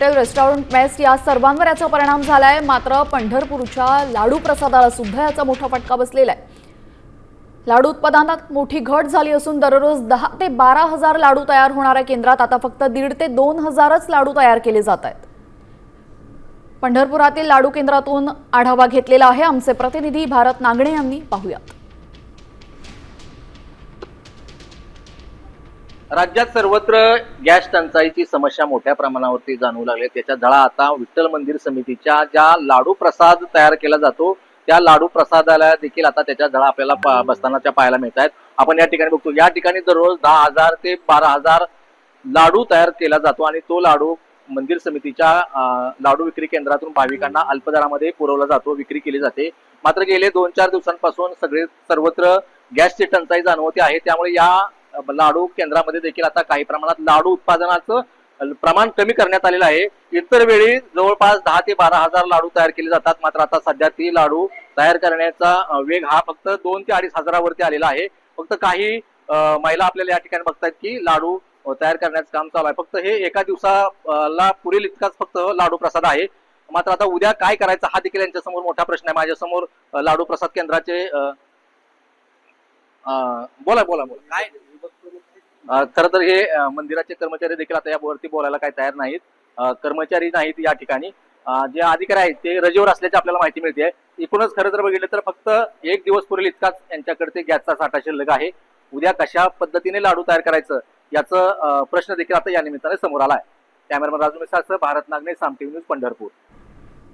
Hotel, restaurant, mess या सर्वांवर याचा परिणाम झालाय। मात्र पंढरपूरच्या लाडू प्रसादाला सुद्धा याचा मोठा फटका बसलेला आहे। लाडू उत्पादनात मोठी घट झाली असून दररोज 10 ते 12 हजार लाडू तयार होणाऱ्या केंद्रात आता फक्त 1.5 ते 2 हजारच लाडू तयार केले जात आहेत। पंढरपुरातील लाडू केंद्रातून आढावा घेतलेला आहे आमचे प्रतिनिधी भारत नागणे यांनी। पाहूयात। राज्यात सर्वत्र गॅस टंचाईची समस्या मोठ्या प्रमाणावरती जाणवू लागली। त्याच्या झळा आता विठ्ठल मंदिर समितीच्या ज्या लाडू प्रसाद तयार केला जातो त्या लाडू प्रसादाला देखील आता त्याच्या झळा आपल्याला बसतानाच्या पाहायला मिळत आहेत। आपण या ठिकाणी बघतो, या ठिकाणी दररोज 10,000 ते 12,000 लाडू तयार केला जातो आणि तो लाडू मंदिर समितीच्या लाडू विक्री केंद्रातून भाविकांना अल्प दरामध्ये पुरवला जातो, विक्री केली जाते। मात्र गेले 2-4 दिवसांपासून सर्वत्र गॅसची टंचाई जाणवते आहे। त्यामुळे या लाडू केंद्रामध्ये देखील आता काही प्रमाणात लाडू उत्पादनाचं प्रमाण कमी करण्यात आलेलं आहे। इतर वेळी जवळपास 10 ते 12 हजार लाडू तयार केले जातात, मात्र आता सध्या ती लाडू तयार करण्याचा वेग हा फक्त 2 ते 2.5 हजारावरती आलेला आहे। फक्त काही महिला आपल्याला या ठिकाणी बघतात की लाडू तयार करण्याचं काम चालू आहे। फक्त हे एका दिवसाला पुरेल इतकाच फक्त लाडू प्रसाद आहे। मात्र आता उद्या काय करायचं हा देखील यांच्यासमोर मोठा प्रश्न आहे। माझ्यासमोर लाडू प्रसाद केंद्राचे बोला बोला बोला काय खरं तर हे मंदिराचे कर्मचारी देखील आता यावरती बोलायला काही तयार नाहीत। कर्मचारी नाहीत या ठिकाणी, जे अधिकारी आहेत ते रजेवर असल्याची आपल्याला माहिती मिळते। एकूणच खरं तर बघितलं तर फक्त एक दिवस पुरेल इतकाच यांच्याकडे ते गॅसचा साठा शिल्लक आहे। उद्या कशा पद्धतीने लाडू तयार करायचं याचं प्रश्न देखील आता या निमित्ताने समोर आला आहे। कॅमेरामन राजू मिसाळसह भारत नागणे, साम टीव्ही न्यूज, पंढरपूर।